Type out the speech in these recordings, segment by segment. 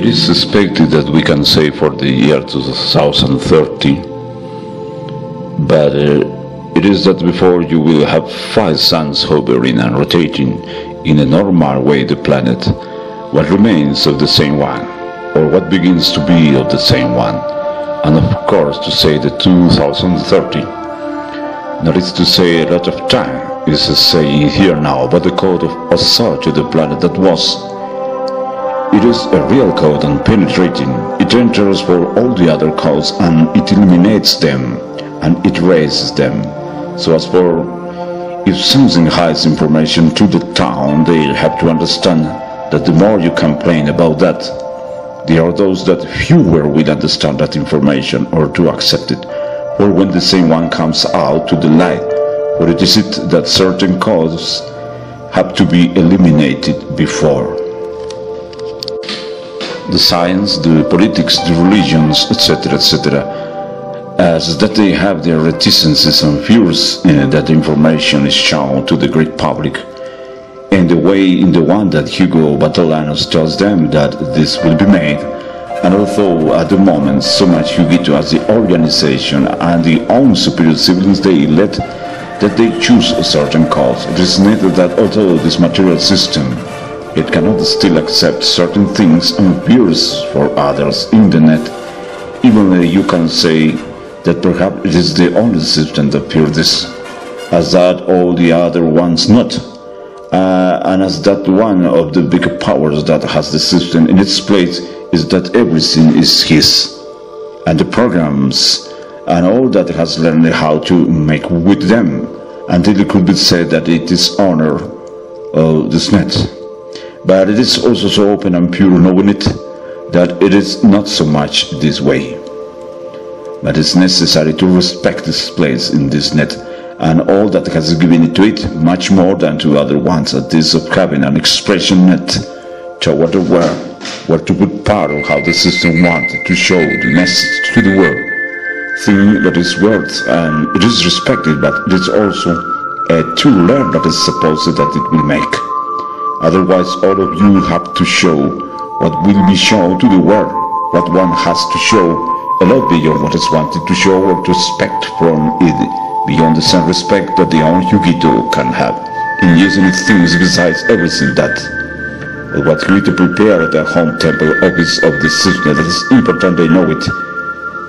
It is suspected that we can say for the year 2030, but it is that before you will have 5 suns hovering and rotating in a normal way the planet, what remains of the same one, or what begins to be of the same one, and of course to say the 2030. That is to say a lot of time is saying here now about the code of assault to the planet that was. It is a real code and penetrating. It enters for all the other codes and it eliminates them and it raises them. So as for if something hides information to the town, they'll have to understand that the more you complain about that, there are those that fewer will understand that information or to accept it. For when the same one comes out to the light, for it is it that certain codes have to be eliminated before. The science, the politics, the religions, etc., as that they have their reticences and fears that the information is shown to the great public, and the way in the one that Hugo Batallanos tells them that this will be made. And although at the moment so much Huguito as the organization and the own superior civilians they let that they choose a certain cause, it is needed that although this material system it cannot still accept certain things and fears for others in the net, even though you can say that perhaps it is the only system that fears this, as that all the other ones not, and as that one of the big powers that has the system in its place is that everything is his, and the programs and all that has learned how to make with them, until it could be said that it is honor of this net. But it is also so open and pure knowing it, that it is not so much this way. But it's necessary to respect this place in this net, and all that has given it to it, much more than to other ones, at this of having an expression net toward the world, where to put part of how the system wanted to show the message to the world, thing that is worth and it is respected, but it is also a true learn that is supposed that it will make. Otherwise all of you have to show what will be shown to the world, what one has to show, a lot beyond what is wanted to show or to expect from it, beyond the same respect that the own Huguito can have in using its things besides everything that what Huguito prepare at the home temple office of the system, that is important they know it.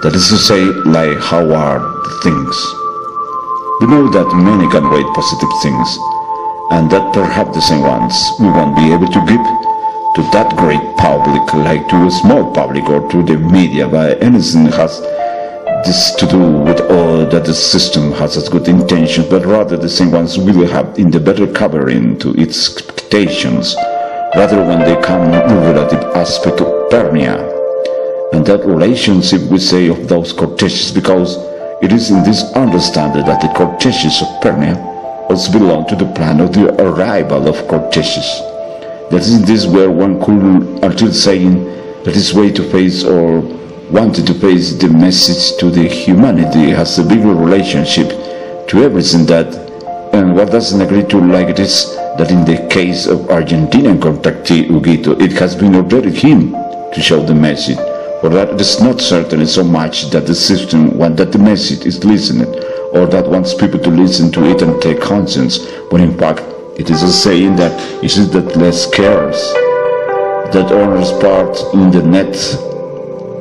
That is to say, like how are the things. We know that many can rate positive things, and that perhaps the same ones we won't be able to give to that great public, like to a small public or to the media, by anything has this to do with all that the system has as good intentions, but rather the same ones will have in the better covering to its expectations, rather when they come in the relative aspect of pernia, and that relationship we say of those cortèges, because it is in this understanding that the cortèges of pernia also belong to the plan of the arrival of cortèges. That is in this where one could, until saying that is way to face or wanted to face the message to the humanity has a bigger relationship to everything that, and what doesn't agree to like it is that in the case of Argentinian contactee Huguito, it has been already him to show the message, for that it is not certainly so much that the system wants that the message is listening, or that wants people to listen to it and take conscience, when in fact it is a saying that it is that less cares, that honors part in the net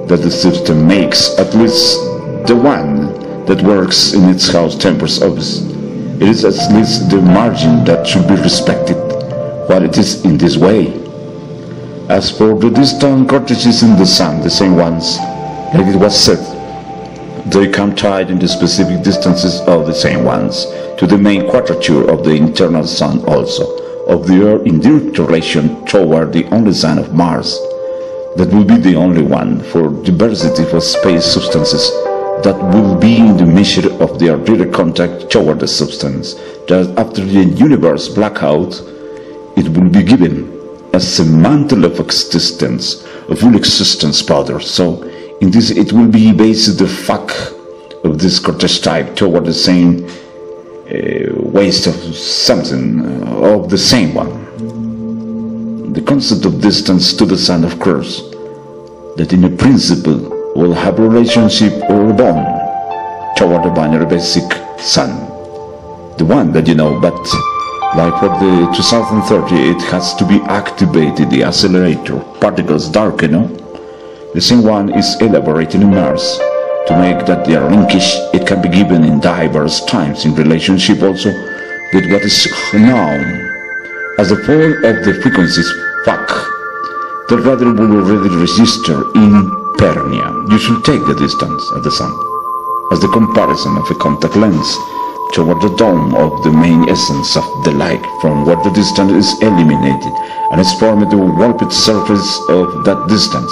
that the system makes, at least the one that works in its house temper's office. It is at least the margin that should be respected, while it is in this way. As for the distant cortèges in the sun, the same ones, like it was said, they come tied in the specific distances of the same ones, to the main quadrature of the internal sun also, of the Earth in direct relation toward the only sign of Mars, that will be the only one for diversity of space substances, that will be in the measure of their direct contact toward the substance, that after the universe blackout, it will be given as a mantle of existence, a full existence powder. So in this it will be based the fact of this cortège type toward the same waste of something of the same one. The concept of distance to the sun, of course, that in a principle will have a relationship or a bond toward the binary basic sun, the one that you know, but like for the 2030 it has to be activated, the accelerator, particles dark, you know. The same one is elaborated in Mars to make that their linkage, it can be given in diverse times in relationship also with what is known as the fall of the frequencies Fak, that rather will already register in Pernia. You should take the distance of the sun as the comparison of a contact lens toward the dome of the main essence of the light, from where the distance is eliminated and is formed the warped surface of that distance,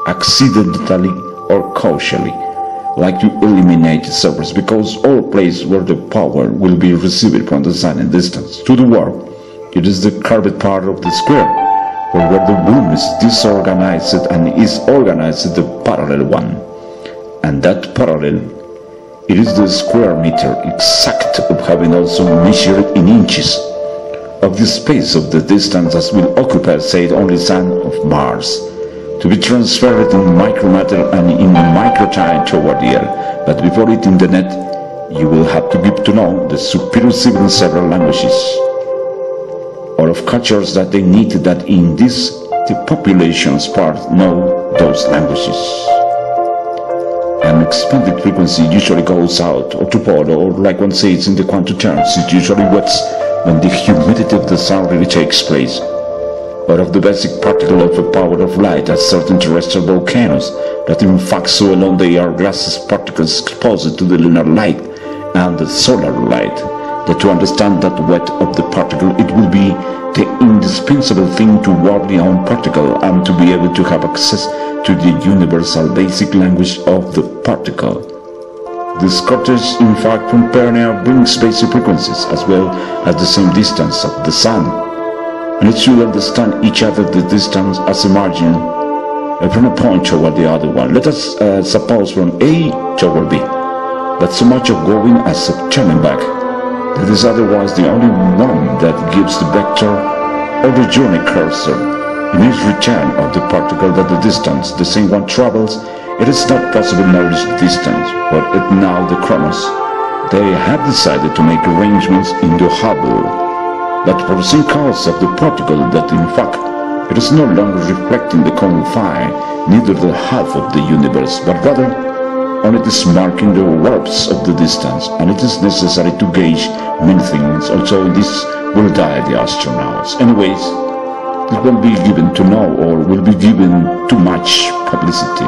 accidentally or causally, like to eliminate the surface, because all place where the power will be received from the sun in distance to the warp, it is the curved part of the square, or where the womb is disorganized and is organized the parallel one, and that parallel, it is the square meter exact of having also measured in inches of the space of the distance as will occupy, say, only sun of Mars, to be transferred in micromatter and in microtime toward the Earth. But before it in the net, you will have to give to know the superior civil several languages, or of cultures that they need that in this the population's part know those languages. An expanded frequency usually goes out or to pole, or like one says in the quantum terms, it usually wets when the humidity of the sun really takes place, or of the basic particle of the power of light at certain terrestrial volcanoes, that in fact so alone they are gaseous particles exposed to the lunar light and the solar light, that to understand that wet of the particle it will be the indispensable thing to warp the own particle and to be able to have access to the universal basic language of the particle. This cortex in fact from Pernia brings basic frequencies as well as the same distance of the sun, and it should understand each other the distance as a margin from a point toward the other one. Let us suppose from A toward B, but so much of going as of turning back, that is otherwise the only one that gives the vector or the journey cursor in each return of the particle that the distance the same one travels. It is not possible to know this distance, but now the Chronos, they have decided to make arrangements in the Hubble, but for the same cause of the particle that in fact it is no longer reflecting the confine, neither the half of the universe, but rather only it is marking the warps of the distance, and it is necessary to gauge many things. Also in this will die the astronauts. Anyways, it won't be given to know or will be given too much publicity.